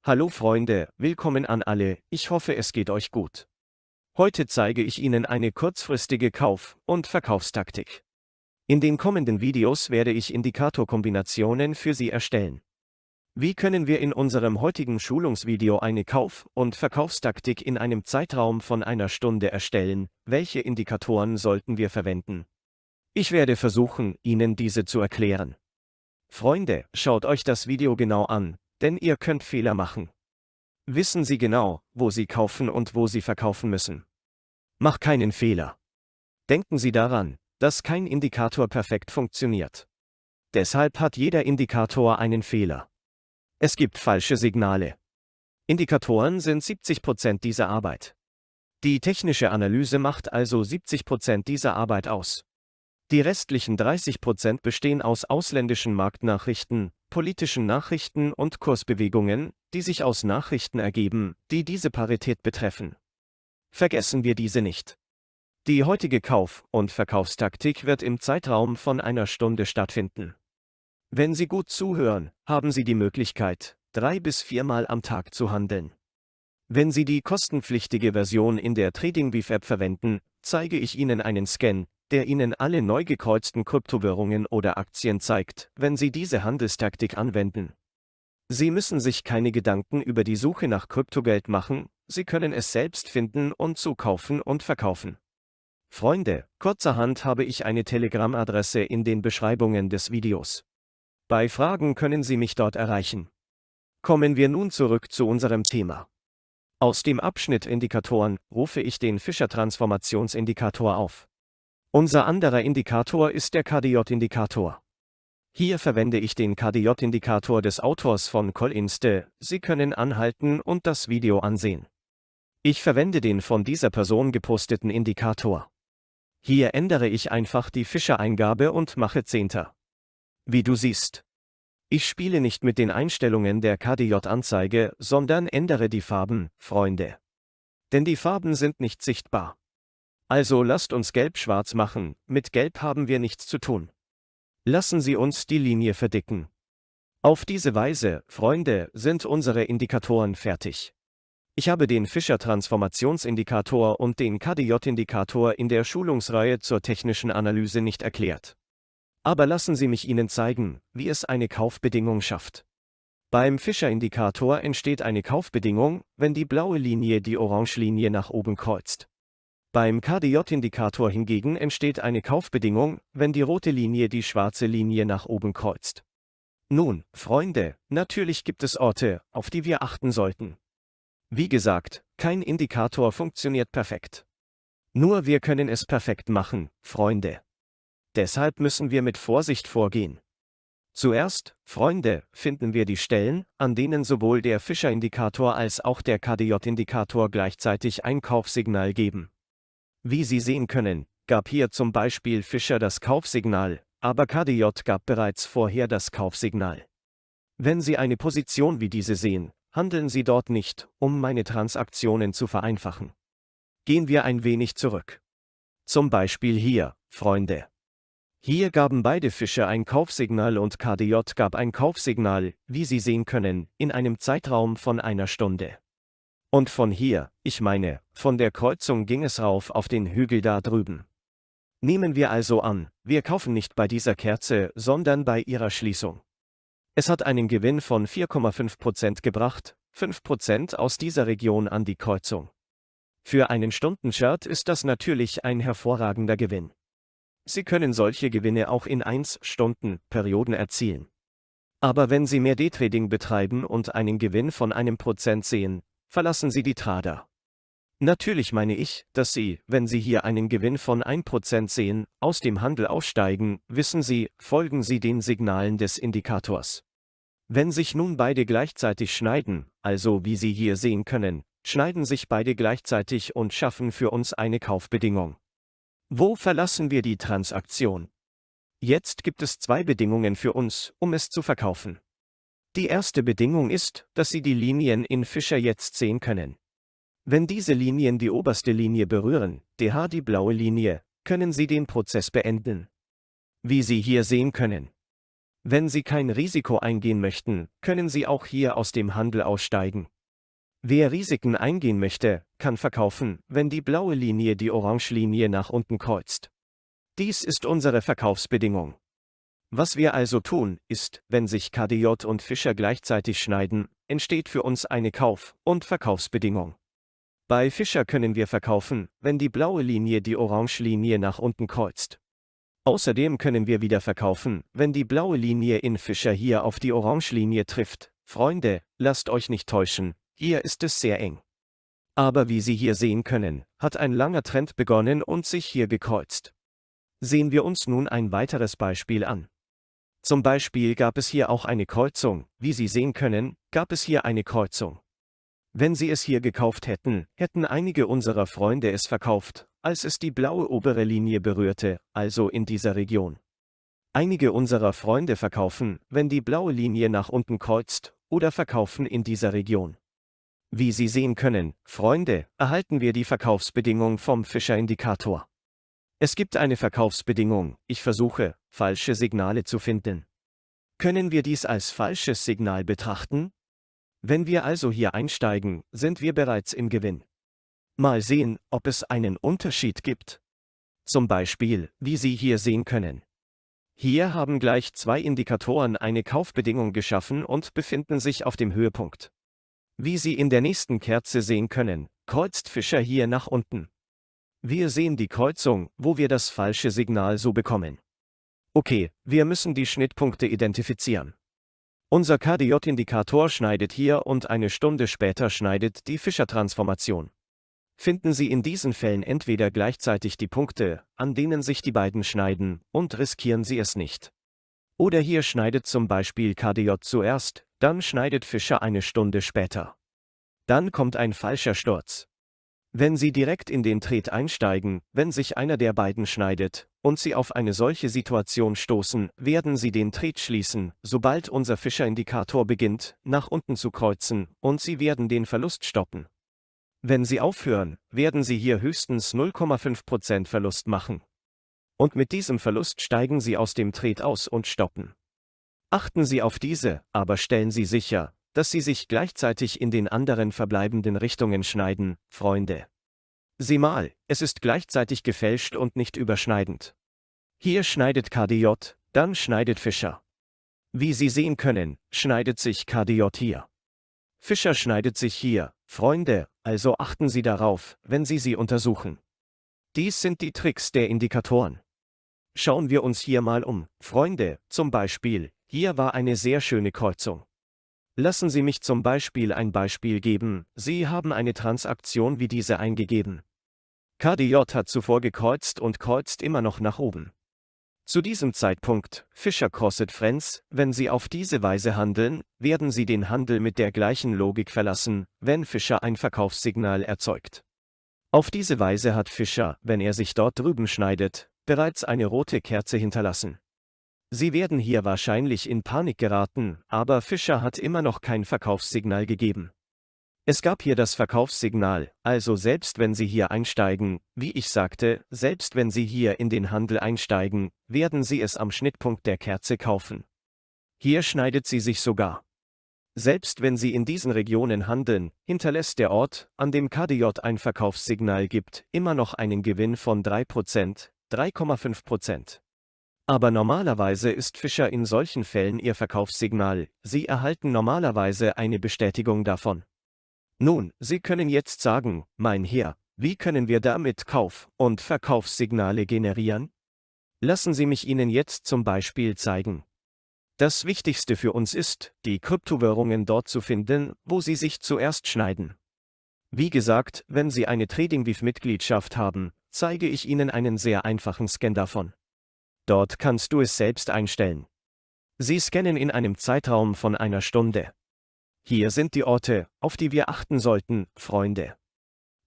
Hallo Freunde, willkommen an alle, ich hoffe es geht euch gut. Heute zeige ich Ihnen eine kurzfristige Kauf- und Verkaufstaktik. In den kommenden Videos werde ich Indikatorkombinationen für Sie erstellen. Wie können wir in unserem heutigen Schulungsvideo eine Kauf- und Verkaufstaktik in einem Zeitraum von einer Stunde erstellen? Welche Indikatoren sollten wir verwenden? Ich werde versuchen, Ihnen diese zu erklären. Freunde, schaut euch das Video genau an, denn ihr könnt Fehler machen. Wissen Sie genau, wo Sie kaufen und wo Sie verkaufen müssen. Mach keinen Fehler. Denken Sie daran, dass kein Indikator perfekt funktioniert. Deshalb hat jeder Indikator einen Fehler. Es gibt falsche Signale. Indikatoren sind 70% dieser Arbeit. Die technische Analyse macht also 70% dieser Arbeit aus. Die restlichen 30% bestehen aus ausländischen Marktnachrichten, politischen Nachrichten und Kursbewegungen, die sich aus Nachrichten ergeben, die diese Parität betreffen. Vergessen wir diese nicht. Die heutige Kauf- und Verkaufstaktik wird im Zeitraum von einer Stunde stattfinden. Wenn Sie gut zuhören, haben Sie die Möglichkeit, 3 bis 4 Mal am Tag zu handeln. Wenn Sie die kostenpflichtige Version in der TradingView-App verwenden, zeige ich Ihnen einen Scan, der Ihnen alle neu gekreuzten Kryptowährungen oder Aktien zeigt, wenn Sie diese Handelstaktik anwenden. Sie müssen sich keine Gedanken über die Suche nach Kryptogeld machen, Sie können es selbst finden und so kaufen und verkaufen. Freunde, kurzerhand habe ich eine Telegram-Adresse in den Beschreibungen des Videos. Bei Fragen können Sie mich dort erreichen. Kommen wir nun zurück zu unserem Thema. Aus dem Abschnitt Indikatoren rufe ich den Fischer-Transformationsindikator auf. Unser anderer Indikator ist der KDJ-Indikator. Hier verwende ich den KDJ-Indikator des Autors von Call-Inste. Sie können anhalten und das Video ansehen. Ich verwende den von dieser Person geposteten Indikator. Hier ändere ich einfach die Fischer-Eingabe und mache 10. Wie du siehst. Ich spiele nicht mit den Einstellungen der KDJ-Anzeige, sondern ändere die Farben, Freunde. Denn die Farben sind nicht sichtbar. Also lasst uns gelb-schwarz machen, mit Gelb haben wir nichts zu tun. Lassen Sie uns die Linie verdicken. Auf diese Weise, Freunde, sind unsere Indikatoren fertig. Ich habe den Fischer-Transformationsindikator und den KDJ-Indikator in der Schulungsreihe zur technischen Analyse nicht erklärt. Aber lassen Sie mich Ihnen zeigen, wie es eine Kaufbedingung schafft. Beim Fischer-Indikator entsteht eine Kaufbedingung, wenn die blaue Linie die Orange-Linie nach oben kreuzt. Beim KDJ-Indikator hingegen entsteht eine Kaufbedingung, wenn die rote Linie die schwarze Linie nach oben kreuzt. Nun, Freunde, natürlich gibt es Orte, auf die wir achten sollten. Wie gesagt, kein Indikator funktioniert perfekt. Nur wir können es perfekt machen, Freunde. Deshalb müssen wir mit Vorsicht vorgehen. Zuerst, Freunde, finden wir die Stellen, an denen sowohl der Fischer-Indikator als auch der KDJ-Indikator gleichzeitig ein Kaufsignal geben. Wie Sie sehen können, gab hier zum Beispiel Fischer das Kaufsignal, aber KDJ gab bereits vorher das Kaufsignal. Wenn Sie eine Position wie diese sehen, handeln Sie dort nicht, um meine Transaktionen zu vereinfachen. Gehen wir ein wenig zurück. Zum Beispiel hier, Freunde. Hier gaben beide Fischer ein Kaufsignal und KDJ gab ein Kaufsignal, wie Sie sehen können, in einem Zeitraum von einer Stunde. Und von hier, ich meine, von der Kreuzung ging es rauf auf den Hügel da drüben. Nehmen wir also an, wir kaufen nicht bei dieser Kerze, sondern bei ihrer Schließung. Es hat einen Gewinn von 4,5% gebracht, 5% aus dieser Region an die Kreuzung. Für einen Stundenchart ist das natürlich ein hervorragender Gewinn. Sie können solche Gewinne auch in 1-Stunden-Perioden erzielen. Aber wenn Sie mehr Daytrading betreiben und einen Gewinn von 1% sehen, verlassen Sie die Trader. Natürlich meine ich, dass Sie, wenn Sie hier einen Gewinn von 1% sehen, aus dem Handel aussteigen, wissen Sie, folgen Sie den Signalen des Indikators. Wenn sich nun beide gleichzeitig schneiden, also wie Sie hier sehen können, schneiden sich beide gleichzeitig und schaffen für uns eine Kaufbedingung. Wo verlassen wir die Transaktion? Jetzt gibt es 2 Bedingungen für uns, um es zu verkaufen. Die erste Bedingung ist, dass Sie die Linien in Fischer jetzt sehen können. Wenn diese Linien die oberste Linie berühren, DH die blaue Linie, können Sie den Prozess beenden. Wie Sie hier sehen können. Wenn Sie kein Risiko eingehen möchten, können Sie auch hier aus dem Handel aussteigen. Wer Risiken eingehen möchte, kann verkaufen, wenn die blaue Linie die orange Linie nach unten kreuzt. Dies ist unsere Verkaufsbedingung. Was wir also tun, ist, wenn sich KDJ und Fischer gleichzeitig schneiden, entsteht für uns eine Kauf- und Verkaufsbedingung. Bei Fischer können wir verkaufen, wenn die blaue Linie die orange Linie nach unten kreuzt. Außerdem können wir wieder verkaufen, wenn die blaue Linie in Fischer hier auf die orange Linie trifft. Freunde, lasst euch nicht täuschen, hier ist es sehr eng. Aber wie Sie hier sehen können, hat ein langer Trend begonnen und sich hier gekreuzt. Sehen wir uns nun ein weiteres Beispiel an. Zum Beispiel gab es hier auch eine Kreuzung, wie Sie sehen können, gab es hier eine Kreuzung. Wenn Sie es hier gekauft hätten, hätten einige unserer Freunde es verkauft, als es die blaue obere Linie berührte, also in dieser Region. Einige unserer Freunde verkaufen, wenn die blaue Linie nach unten kreuzt, oder verkaufen in dieser Region. Wie Sie sehen können, Freunde, erhalten wir die Verkaufsbedingung vom Fischer-Indikator. Es gibt eine Verkaufsbedingung, ich versuche, falsche Signale zu finden. Können wir dies als falsches Signal betrachten? Wenn wir also hier einsteigen, sind wir bereits im Gewinn. Mal sehen, ob es einen Unterschied gibt. Zum Beispiel, wie Sie hier sehen können. Hier haben gleich zwei Indikatoren eine Kaufbedingung geschaffen und befinden sich auf dem Höhepunkt. Wie Sie in der nächsten Kerze sehen können, kreuzt Fischer hier nach unten. Wir sehen die Kreuzung, wo wir das falsche Signal so bekommen. Okay, wir müssen die Schnittpunkte identifizieren. Unser KDJ-Indikator schneidet hier und eine Stunde später schneidet die Fischer-Transformation. Finden Sie in diesen Fällen entweder gleichzeitig die Punkte, an denen sich die beiden schneiden, und riskieren Sie es nicht. Oder hier schneidet zum Beispiel KDJ zuerst, dann schneidet Fischer eine Stunde später. Dann kommt ein falscher Sturz. Wenn Sie direkt in den Trade einsteigen, wenn sich einer der beiden schneidet, und Sie auf eine solche Situation stoßen, werden Sie den Trade schließen, sobald unser Fischer-Indikator beginnt, nach unten zu kreuzen, und Sie werden den Verlust stoppen. Wenn Sie aufhören, werden Sie hier höchstens 0,5% Verlust machen. Und mit diesem Verlust steigen Sie aus dem Trade aus und stoppen. Achten Sie auf diese, aber stellen Sie sicher, dass Sie sich gleichzeitig in den anderen verbleibenden Richtungen schneiden, Freunde. Sieh mal, es ist gleichzeitig gefälscht und nicht überschneidend. Hier schneidet KDJ, dann schneidet Fischer. Wie Sie sehen können, schneidet sich KDJ hier. Fischer schneidet sich hier, Freunde, also achten Sie darauf, wenn Sie sie untersuchen. Dies sind die Tricks der Indikatoren. Schauen wir uns hier mal um, Freunde, zum Beispiel, hier war eine sehr schöne Kreuzung. Lassen Sie mich zum Beispiel ein Beispiel geben, Sie haben eine Transaktion wie diese eingegeben. KDJ hat zuvor gekreuzt und kreuzt immer noch nach oben. Zu diesem Zeitpunkt, Fischer crosset Friends, wenn Sie auf diese Weise handeln, werden Sie den Handel mit der gleichen Logik verlassen, wenn Fischer ein Verkaufssignal erzeugt. Auf diese Weise hat Fischer, wenn er sich dort drüben schneidet, bereits eine rote Kerze hinterlassen. Sie werden hier wahrscheinlich in Panik geraten, aber Fischer hat immer noch kein Verkaufssignal gegeben. Es gab hier das Verkaufssignal, also selbst wenn Sie hier einsteigen, wie ich sagte, selbst wenn Sie hier in den Handel einsteigen, werden Sie es am Schnittpunkt der Kerze kaufen. Hier schneidet sie sich sogar. Selbst wenn Sie in diesen Regionen handeln, hinterlässt der Ort, an dem KDJ ein Verkaufssignal gibt, immer noch einen Gewinn von 3%, 3,5%. Aber normalerweise ist Fischer in solchen Fällen Ihr Verkaufssignal, Sie erhalten normalerweise eine Bestätigung davon. Nun, Sie können jetzt sagen, mein Herr, wie können wir damit Kauf- und Verkaufssignale generieren? Lassen Sie mich Ihnen jetzt zum Beispiel zeigen. Das Wichtigste für uns ist, die Kryptowährungen dort zu finden, wo sie sich zuerst schneiden. Wie gesagt, wenn Sie eine TradingView-Mitgliedschaft haben, zeige ich Ihnen einen sehr einfachen Scan davon. Dort kannst du es selbst einstellen. Sie scannen in einem Zeitraum von einer Stunde. Hier sind die Orte, auf die wir achten sollten, Freunde.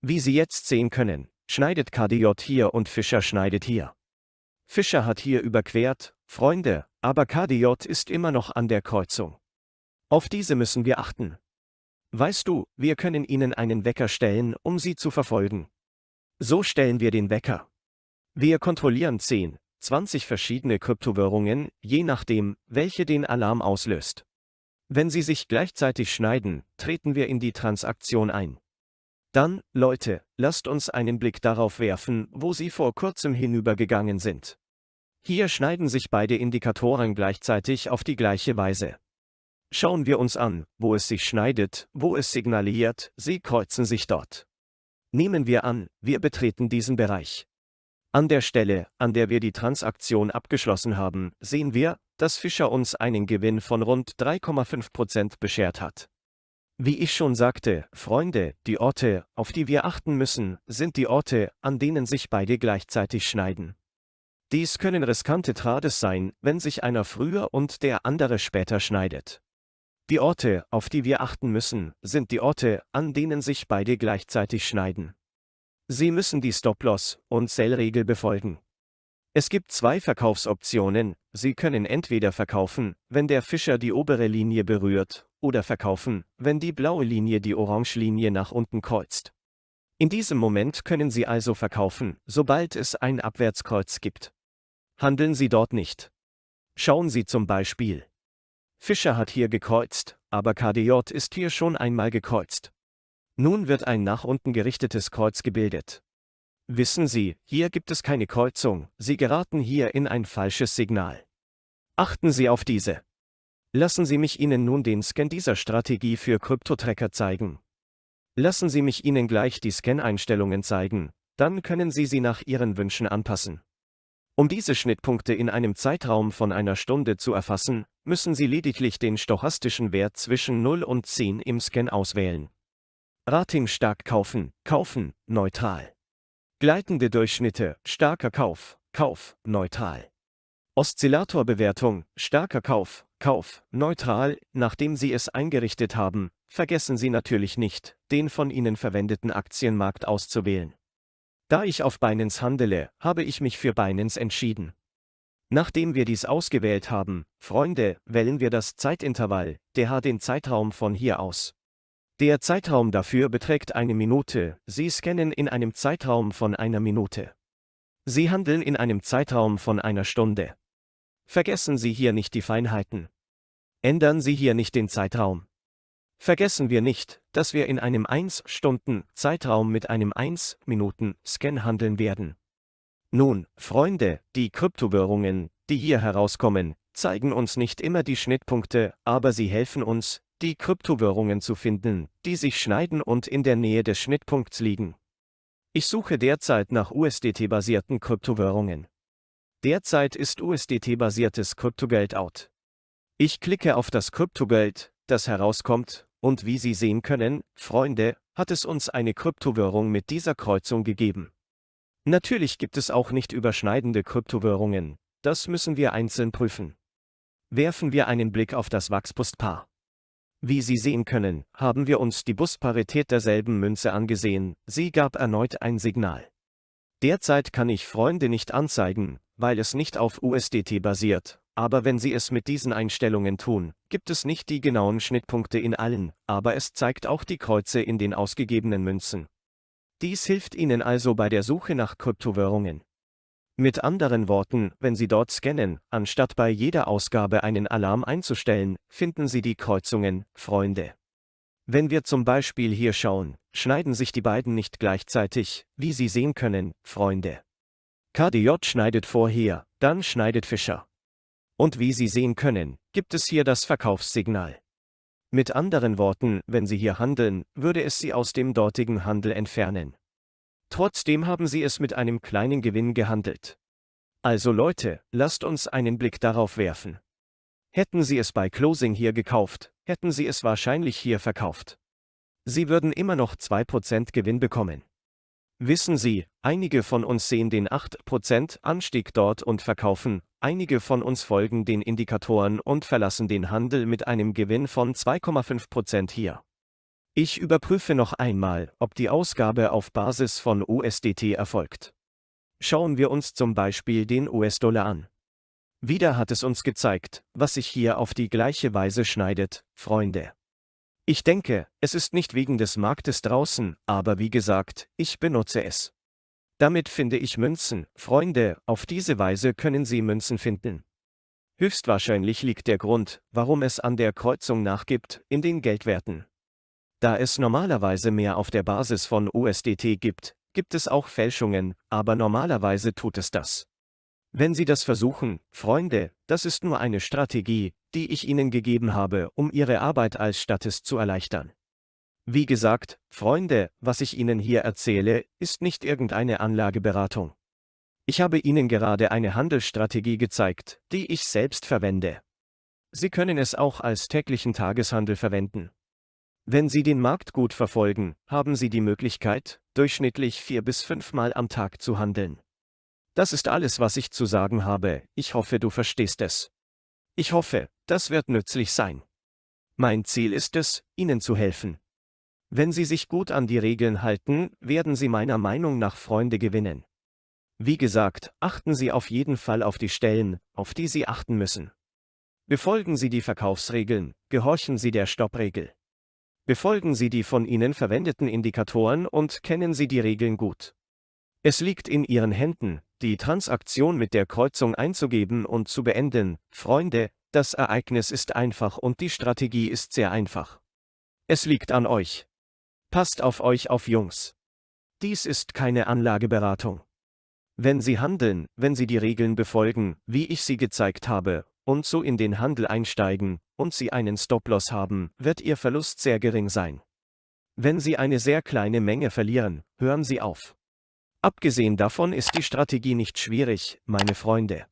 Wie Sie jetzt sehen können, schneidet KDJ hier und Fischer schneidet hier. Fischer hat hier überquert, Freunde, aber KDJ ist immer noch an der Kreuzung. Auf diese müssen wir achten. Weißt du, wir können Ihnen einen Wecker stellen, um Sie zu verfolgen. So stellen wir den Wecker. Wir kontrollieren 10, 20 verschiedene Kryptowährungen, je nachdem, welche den Alarm auslöst. Wenn sie sich gleichzeitig schneiden, treten wir in die Transaktion ein. Dann, Leute, lasst uns einen Blick darauf werfen, wo sie vor kurzem hinübergegangen sind. Hier schneiden sich beide Indikatoren gleichzeitig auf die gleiche Weise. Schauen wir uns an, wo es sich schneidet, wo es signaliert, sie kreuzen sich dort. Nehmen wir an, wir betreten diesen Bereich. An der Stelle, an der wir die Transaktion abgeschlossen haben, sehen wir, dass Fischer uns einen Gewinn von rund 3,5% beschert hat. Wie ich schon sagte, Freunde, die Orte, auf die wir achten müssen, sind die Orte, an denen sich beide gleichzeitig schneiden. Dies können riskante Trades sein, wenn sich einer früher und der andere später schneidet. Die Orte, auf die wir achten müssen, sind die Orte, an denen sich beide gleichzeitig schneiden. Sie müssen die Stop-Loss- und Sell-Regel befolgen. Es gibt zwei Verkaufsoptionen, Sie können entweder verkaufen, wenn der Fischer die obere Linie berührt, oder verkaufen, wenn die blaue Linie die orange Linie nach unten kreuzt. In diesem Moment können Sie also verkaufen, sobald es ein Abwärtskreuz gibt. Handeln Sie dort nicht. Schauen Sie zum Beispiel. Fischer hat hier gekreuzt, aber KDJ ist hier schon einmal gekreuzt. Nun wird ein nach unten gerichtetes Kreuz gebildet. Wissen Sie, hier gibt es keine Kreuzung, Sie geraten hier in ein falsches Signal. Achten Sie auf diese. Lassen Sie mich Ihnen nun den Scan dieser Strategie für Krypto-Tracker zeigen. Lassen Sie mich Ihnen gleich die Scan-Einstellungen zeigen, dann können Sie sie nach Ihren Wünschen anpassen. Um diese Schnittpunkte in einem Zeitraum von einer Stunde zu erfassen, müssen Sie lediglich den stochastischen Wert zwischen 0 und 10 im Scan auswählen. Rating stark kaufen, kaufen, neutral. Gleitende Durchschnitte, starker Kauf, Kauf, neutral. Oszillatorbewertung, starker Kauf, Kauf, neutral. Nachdem Sie es eingerichtet haben, vergessen Sie natürlich nicht, den von Ihnen verwendeten Aktienmarkt auszuwählen. Da ich auf Binance handele, habe ich mich für Binance entschieden. Nachdem wir dies ausgewählt haben, Freunde, wählen wir das Zeitintervall, den Zeitraum von hier aus. Der Zeitraum dafür beträgt 1 Minute, Sie scannen in einem Zeitraum von 1 Minute. Sie handeln in einem Zeitraum von 1 Stunde. Vergessen Sie hier nicht die Feinheiten. Ändern Sie hier nicht den Zeitraum. Vergessen wir nicht, dass wir in einem 1-Stunden-Zeitraum mit einem 1-Minuten-Scan handeln werden. Nun, Freunde, die Kryptowährungen, die hier herauskommen, zeigen uns nicht immer die Schnittpunkte, aber sie helfen uns, die Kryptowährungen zu finden, die sich schneiden und in der Nähe des Schnittpunkts liegen. Ich suche derzeit nach USDT-basierten Kryptowährungen. Derzeit ist USDT-basiertes Kryptogeld out. Ich klicke auf das Kryptogeld, das herauskommt, und wie Sie sehen können, Freunde, hat es uns eine Kryptowährung mit dieser Kreuzung gegeben. Natürlich gibt es auch nicht überschneidende Kryptowährungen, das müssen wir einzeln prüfen. Werfen wir einen Blick auf das Wachs-Bust-Paar. Wie Sie sehen können, haben wir uns die Bust-Parität derselben Münze angesehen, sie gab erneut ein Signal. Derzeit kann ich Freunde nicht anzeigen, weil es nicht auf USDT basiert, aber wenn Sie es mit diesen Einstellungen tun, gibt es nicht die genauen Schnittpunkte in allen, aber es zeigt auch die Kreuze in den ausgegebenen Münzen. Dies hilft Ihnen also bei der Suche nach Kryptowährungen. Mit anderen Worten, wenn Sie dort scannen, anstatt bei jeder Ausgabe einen Alarm einzustellen, finden Sie die Kreuzungen, Freunde. Wenn wir zum Beispiel hier schauen, schneiden sich die beiden nicht gleichzeitig, wie Sie sehen können, Freunde. KDJ schneidet vorher, dann schneidet Fischer. Und wie Sie sehen können, gibt es hier das Verkaufssignal. Mit anderen Worten, wenn Sie hier handeln, würde es Sie aus dem dortigen Handel entfernen. Trotzdem haben Sie es mit einem kleinen Gewinn gehandelt. Also Leute, lasst uns einen Blick darauf werfen. Hätten Sie es bei Closing hier gekauft, hätten Sie es wahrscheinlich hier verkauft. Sie würden immer noch 2% Gewinn bekommen. Wissen Sie, einige von uns sehen den 8% Anstieg dort und verkaufen, einige von uns folgen den Indikatoren und verlassen den Handel mit einem Gewinn von 2,5% hier. Ich überprüfe noch einmal, ob die Ausgabe auf Basis von USDT erfolgt. Schauen wir uns zum Beispiel den US-Dollar an. Wieder hat es uns gezeigt, was sich hier auf die gleiche Weise schneidet, Freunde. Ich denke, es ist nicht wegen des Marktes draußen, aber wie gesagt, ich benutze es. Damit finde ich Münzen, Freunde, auf diese Weise können Sie Münzen finden. Höchstwahrscheinlich liegt der Grund, warum es an der Kreuzung nachgibt, in den Geldwerten. Da es normalerweise mehr auf der Basis von USDT gibt, gibt es auch Fälschungen, aber normalerweise tut es das. Wenn Sie das versuchen, Freunde, das ist nur eine Strategie, die ich Ihnen gegeben habe, um Ihre Arbeit als Statist zu erleichtern. Wie gesagt, Freunde, was ich Ihnen hier erzähle, ist nicht irgendeine Anlageberatung. Ich habe Ihnen gerade eine Handelsstrategie gezeigt, die ich selbst verwende. Sie können es auch als täglichen Tageshandel verwenden. Wenn Sie den Markt gut verfolgen, haben Sie die Möglichkeit, durchschnittlich 4 bis 5 Mal am Tag zu handeln. Das ist alles, was ich zu sagen habe, ich hoffe, du verstehst es. Ich hoffe, das wird nützlich sein. Mein Ziel ist es, Ihnen zu helfen. Wenn Sie sich gut an die Regeln halten, werden Sie meiner Meinung nach Freunde gewinnen. Wie gesagt, achten Sie auf jeden Fall auf die Stellen, auf die Sie achten müssen. Befolgen Sie die Verkaufsregeln, gehorchen Sie der Stoppregel. Befolgen Sie die von Ihnen verwendeten Indikatoren und kennen Sie die Regeln gut. Es liegt in Ihren Händen, die Transaktion mit der Kreuzung einzugeben und zu beenden, Freunde, das Ereignis ist einfach und die Strategie ist sehr einfach. Es liegt an euch. Passt auf euch auf, Jungs. Dies ist keine Anlageberatung. Wenn Sie handeln, wenn Sie die Regeln befolgen, wie ich sie gezeigt habe, und so in den Handel einsteigen, und Sie einen Stop-Loss haben, wird Ihr Verlust sehr gering sein. Wenn Sie eine sehr kleine Menge verlieren, hören Sie auf. Abgesehen davon ist die Strategie nicht schwierig, meine Freunde.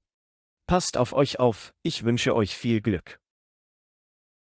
Passt auf euch auf, ich wünsche euch viel Glück.